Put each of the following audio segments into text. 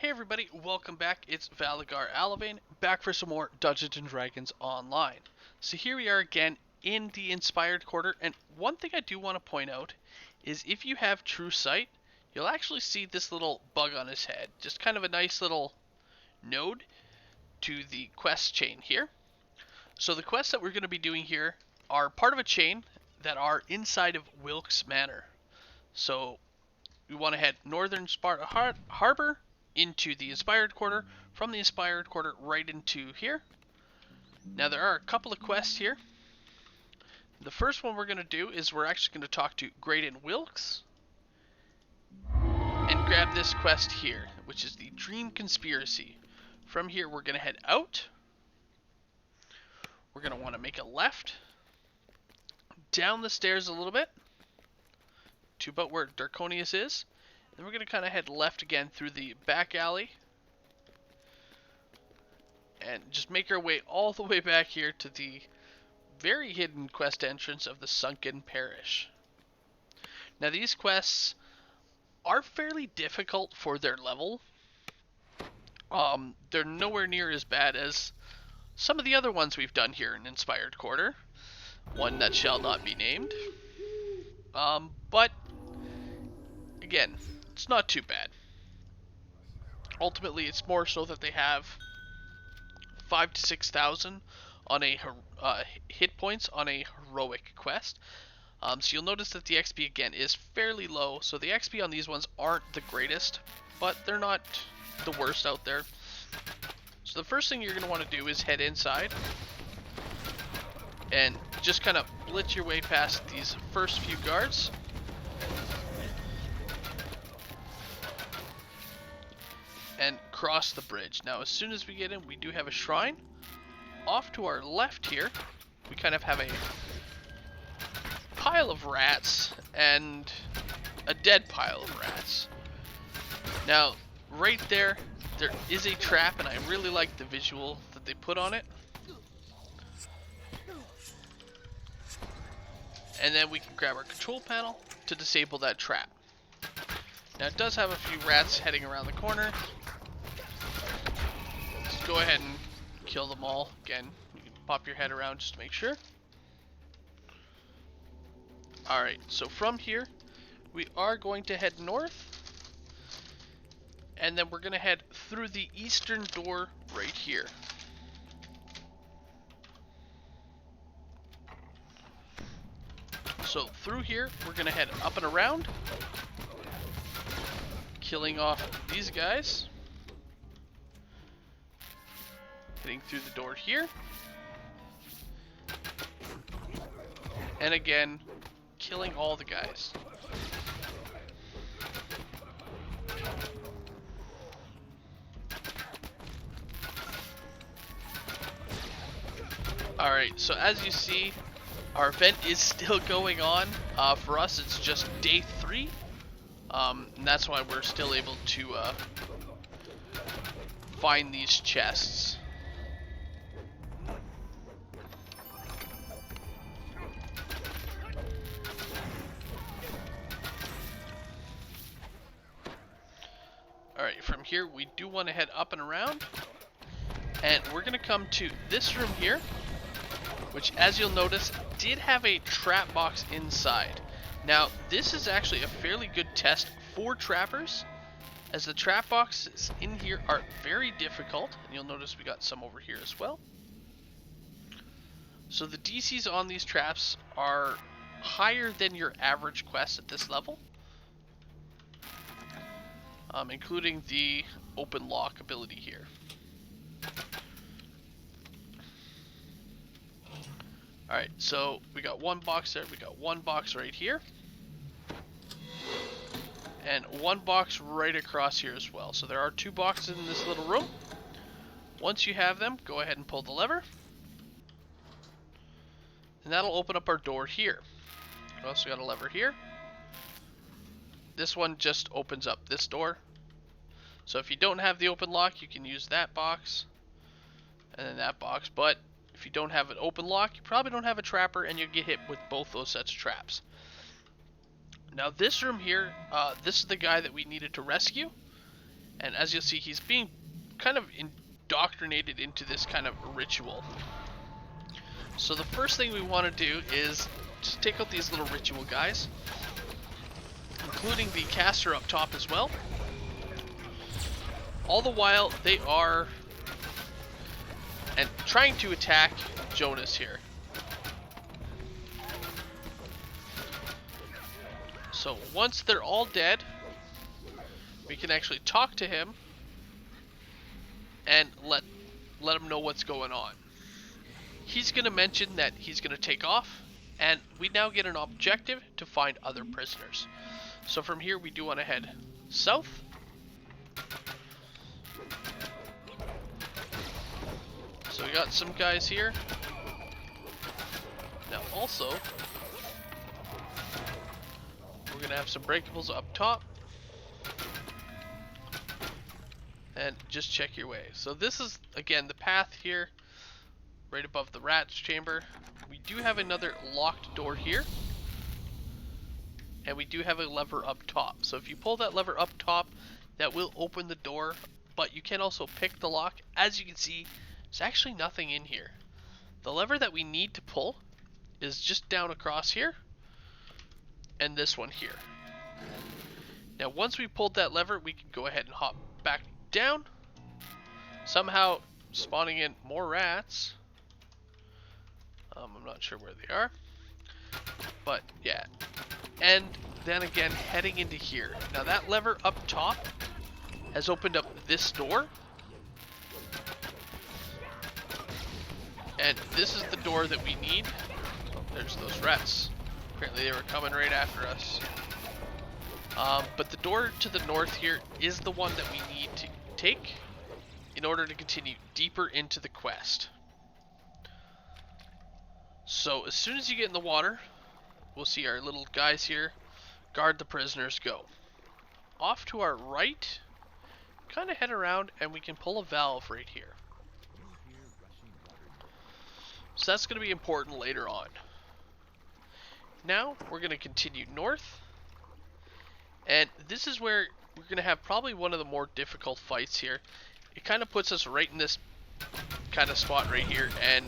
Hey everybody, welcome back. It's Valagar Aloevain, back for some more Dungeons & Dragons Online. So here we are again in the Inspired Quarter, and one thing I do want to point out is if you have True Sight, you'll actually see this little bug on his head. Just kind of a nice little node to the quest chain here. So the quests that we're going to be doing here are part of a chain that are inside of Wilkes Manor. So we want to head northern Sparta Harbor into the Inspired Quarter, from the Inspired Quarter right into here. Now there are a couple of quests here. The first one we're going to do is we're actually going to talk to Graydon Wilkes and grab this quest here, which is the Dream Conspiracy. From here we're going to head out. We're going to want to make a left, down the stairs a little bit, to about where Darkonius is. Then we're going to kind of head left again through the back alley. And just make our way all the way back here to the very hidden quest entrance of the Sunken Parish. Now these quests are fairly difficult for their level. They're nowhere near as bad as some of the other ones we've done here in Inspired Quarter. One that shall not be named. But again, it's not too bad. Ultimately, it's more so that they have 5,000 to 6,000 on a hit points on a heroic quest. So you'll notice that the XP again is fairly low. So the XP on these ones aren't the greatest, but they're not the worst out there. So the first thing you're going to want to do is head inside and just kind of blitz your way past these first few guards. And cross the bridge. Now as soon as we get in, we do have a shrine. Off to our left here, we kind of have a pile of rats and a dead pile of rats. Now right there is a trap, and I really like the visual that they put on it. And then we can grab our control panel to disable that trap. Now it does have a few rats heading around the corner. Let's go ahead and kill them all. Again, you can pop your head around just to make sure. Alright, so from here, we are going to head north. And then we're going to head through the eastern door right here. So through here, we're going to head up and around, killing off these guys. Heading through the door here. And again, killing all the guys. Alright, so as you see, our event is still going on. For us, it's just day 3. And that's why we're still able to find these chests. Alright, from here we do want to head up and around. And we're going to come to this room here, which, as you'll notice, did have a trap box inside. Now, this is actually a fairly good test for trappers, as the trap boxes in here are very difficult, and you'll notice we got some over here as well. So the DCs on these traps are higher than your average quest at this level, including the open lock ability here. Alright, so we got one box there, we got one box right here, and one box right across here as well. So there are 2 boxes in this little room. Once you have them, go ahead and pull the lever, and that'll open up our door here. We also got a lever here. This one just opens up this door. So if you don't have the open lock, you can use that box and then that box, but if you don't have an open lock, you probably don't have a trapper, and you'll get hit with both those sets of traps. Now this room here, this is the guy that we needed to rescue, And as you'll see, he's being kind of indoctrinated into this kind of ritual. So the first thing we want to do is just take out these little ritual guys, including the caster up top as well. All the while they are trying to attack Jonas here. So once they're all dead, we can actually talk to him and let him know what's going on. He's going to mention that he's going to take off, and we now get an objective to find other prisoners. So from here we do want to head south. So we got some guys here. Now also, we're going to have some breakables up top. And just check your way. So this is, again, the path here, right above the rat's chamber. We do have another locked door here. And we do have a lever up top. So if you pull that lever up top, that will open the door. But you can also pick the lock. As you can see, there's actually nothing in here. The lever that we need to pull is just down across here. And this one here. Now once we pulled that lever, we can go ahead and hop back down, somehow spawning in more rats. I'm not sure where they are, but yeah. And then again, heading into here. Now that lever up top has opened up this door, and this is the door that we need. Oh, there's those rats. Apparently they were coming right after us. But the door to the north here is the one that we need to take in order to continue deeper into the quest. So as soon as you get in the water, we'll see our little guys here guard the prisoners go. Off to our right, kind of head around and we can pull a valve right here. So that's going to be important later on. Now we're going to continue north. And this is where we're going to have probably one of the more difficult fights here. It kind of puts us right in this kind of spot right here, and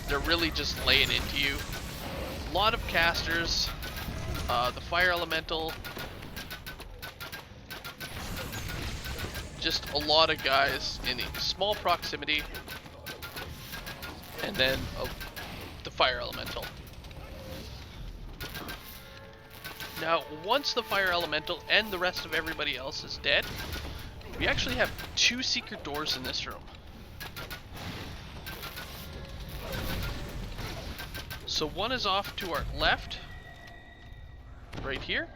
they're really just laying into you. A lot of casters, the fire elemental, just a lot of guys in a small proximity, and then the fire elemental. Now, once the fire elemental and the rest of everybody else is dead, we actually have 2 secret doors in this room. So one is off to our left, right here.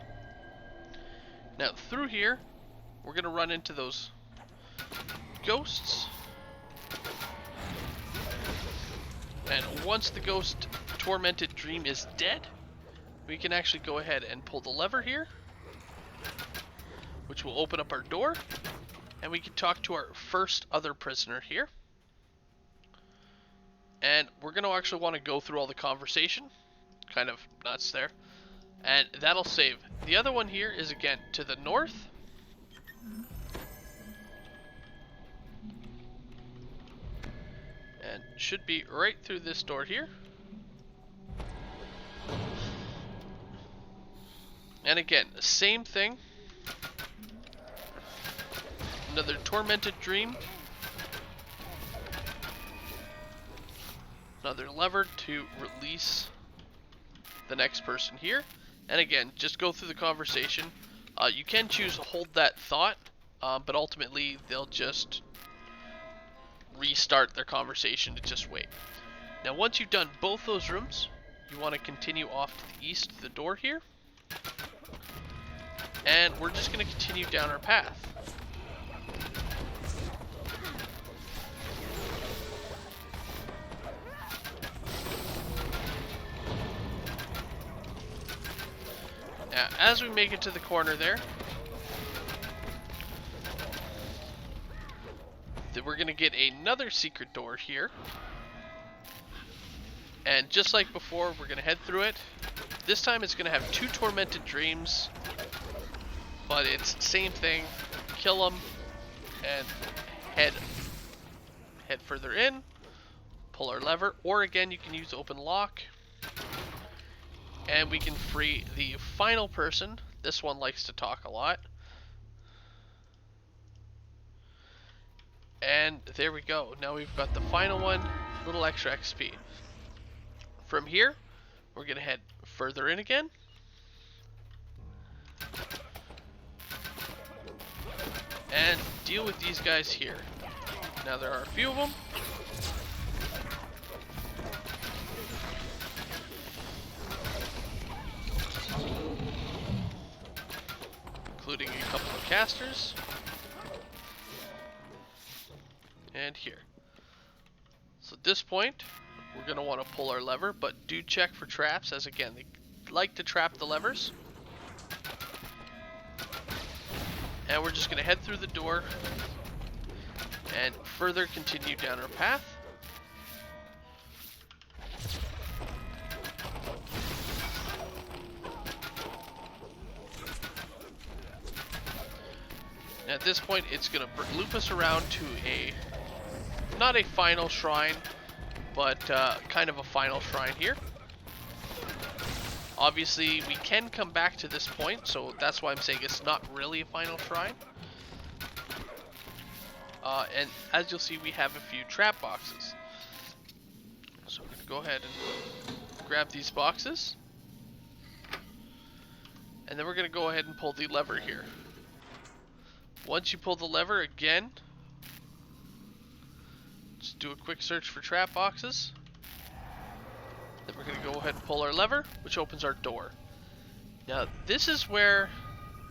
Now through here, we're going to run into those ghosts. And once the ghost tormented dream is dead, we can actually go ahead and pull the lever here, which will open up our door, and we can talk to our first other prisoner here. And we're going to actually want to go through all the conversation, kind of nuts there, and that'll save. The other one here is again to the north. And should be right through this door here. And again, the same thing. Another tormented dream. Another lever to release the next person here. And again, just go through the conversation. You can choose to hold that thought, but ultimately they'll just restart their conversation to just wait. Now once you've done both those rooms, you want to continue off to the east of the door here. And we're just going to continue down our path. Now, as we make it to the corner there, we're going to get another secret door here. And just like before, we're going to head through it. This time it's going to have 2 tormented dreams. But it's same thing. Kill them, and head further in, pull our lever, or again you can use open lock, and we can free the final person. This one likes to talk a lot. And there we go. Now we've got the final one, little extra XP. From here, we're gonna head further in again. And deal with these guys here. Now there are a few of them. Including a couple of casters. And here. So at this point, we're going to want to pull our lever, but do check for traps, as again, they like to trap the levers. And we're just going to head through the door and further continue down our path. And at this point, it's going to loop us around to not a final shrine, but kind of a final shrine here. Obviously, we can come back to this point, so that's why I'm saying it's not really a final shrine. And as you'll see, we have a few trap boxes. So we're going to go ahead and grab these boxes. And then we're going to go ahead and pull the lever here. Once you pull the lever again, just do a quick search for trap boxes. Then we're going to go ahead and pull our lever, which opens our door. Now this is where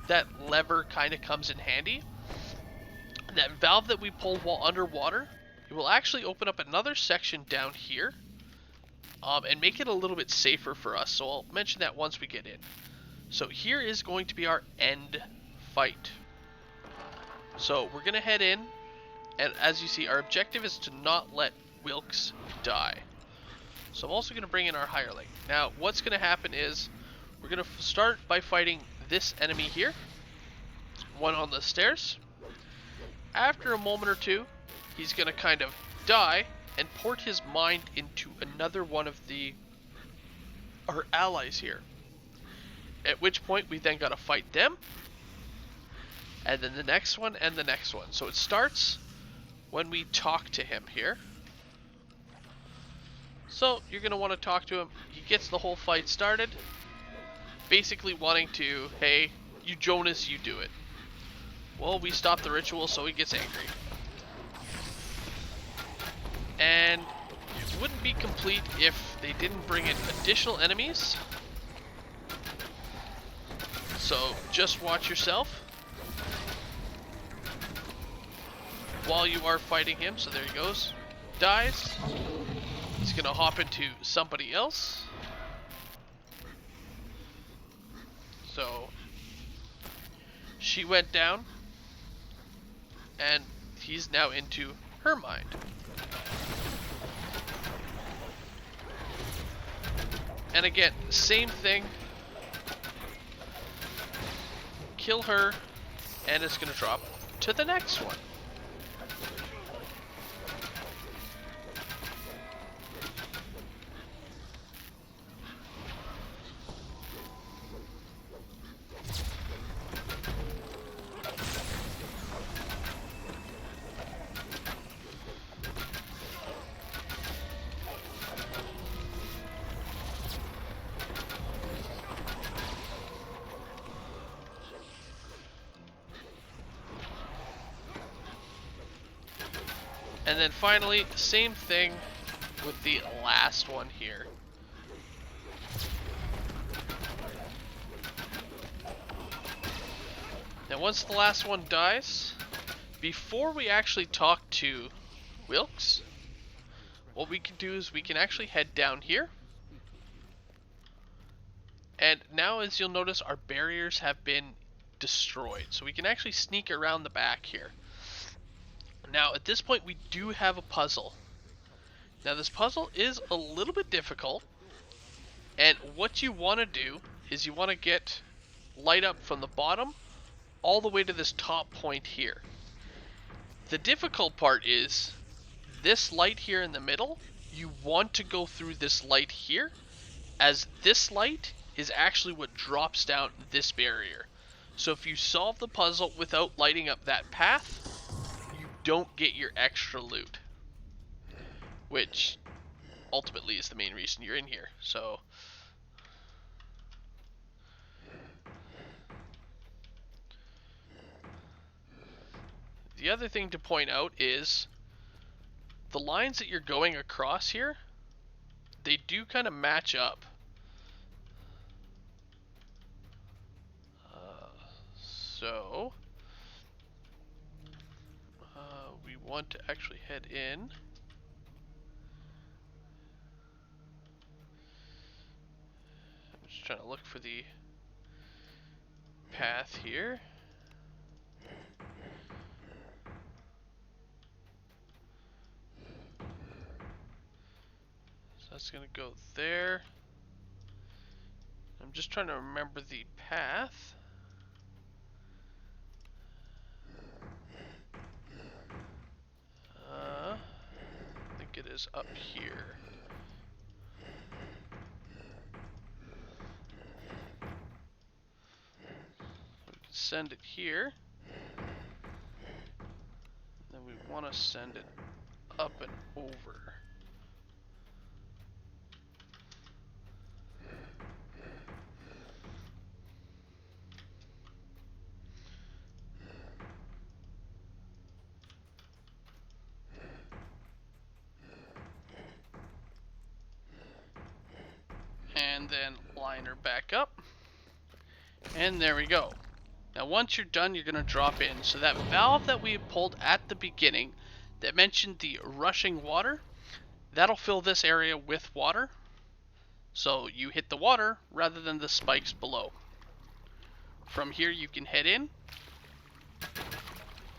that lever kind of comes in handy. That valve that we pull while underwater, it will actually open up another section down here and make it a little bit safer for us. So I'll mention that once we get in. So here is going to be our end fight. So we're going to head in, and as you see, our objective is to not let Wilkes die. So I'm also going to bring in our hireling. Now what's going to happen is we're going to start by fighting this enemy here, one on the stairs. After a moment or two, he's going to kind of die and port his mind into another one of our allies here. At which point we then got to fight them, and then the next one, and the next one. So it starts when we talk to him here. So you're going to want to talk to him. He gets the whole fight started, basically wanting to, hey, you Jonas, you do it. Well, we stop the ritual, so he gets angry. And it wouldn't be complete if they didn't bring in additional enemies. So just watch yourself while you are fighting him. So there he goes. Dies. He's going to hop into somebody else. So she went down, and he's now into her mind. And again, same thing. Kill her, and it's going to drop to the next one. And then finally, same thing with the last one here. Now once the last one dies, before we actually talk to Wilkes, what we can do is we can actually head down here. And now, as you'll notice, our barriers have been destroyed. So we can actually sneak around the back here. Now, at this point, we do have a puzzle. Now, this puzzle is a little bit difficult. And what you want to do is you want to get light up from the bottom all the way to this top point here. The difficult part is this light here in the middle. You want to go through this light here, as this light is actually what drops down this barrier. So if you solve the puzzle without lighting up that path, you don't get your extra loot, which ultimately is the main reason you're in here. So the other thing to point out is the lines that you're going across here, they do kind of match up. So we want to actually head in. I'm just trying to look for the path here. So that's gonna go there. I'm just trying to remember the path. I think it is up here. We can send it here. Then we want to send it up and over. And then line her back up. And there we go. Now once you're done, you're going to drop in. So that valve that we pulled at the beginning that mentioned the rushing water, that'll fill this area with water. So you hit the water rather than the spikes below. From here you can head in,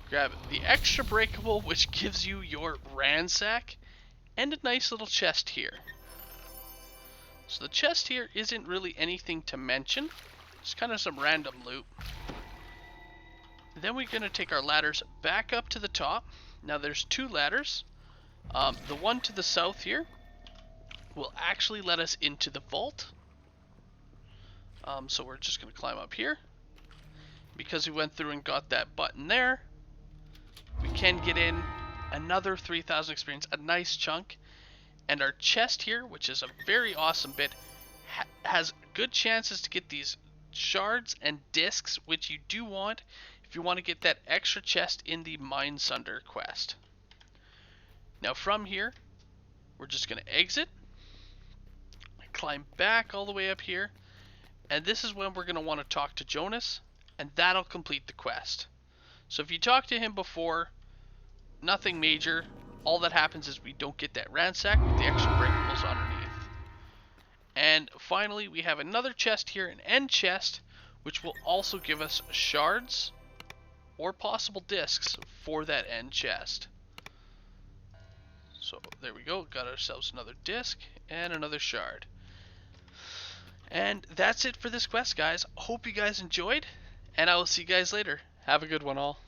grab the extra breakable, which gives you your ransack, and a nice little chest here. So the chest here isn't really anything to mention. It's kind of some random loot. Then we're going to take our ladders back up to the top. Now there's two ladders. The one to the south here will actually let us into the vault. So we're just going to climb up here. Because we went through and got that button there, we can get in another 3,000 experience, a nice chunk. And our chest here, which is a very awesome bit, has good chances to get these shards and discs, which you do want if you want to get that extra chest in the Mine Sunder quest. Now from here, we're just going to exit, climb back all the way up here, and this is when we're going to want to talk to Jonas, and that'll complete the quest. So if you talk to him before, nothing major. All that happens is we don't get that ransack with the extra breakables underneath. And finally, we have another chest here, an end chest, which will also give us shards or possible discs for that end chest. So there we go, got ourselves another disc and another shard. And that's it for this quest, guys. Hope you guys enjoyed, and I will see you guys later. Have a good one all.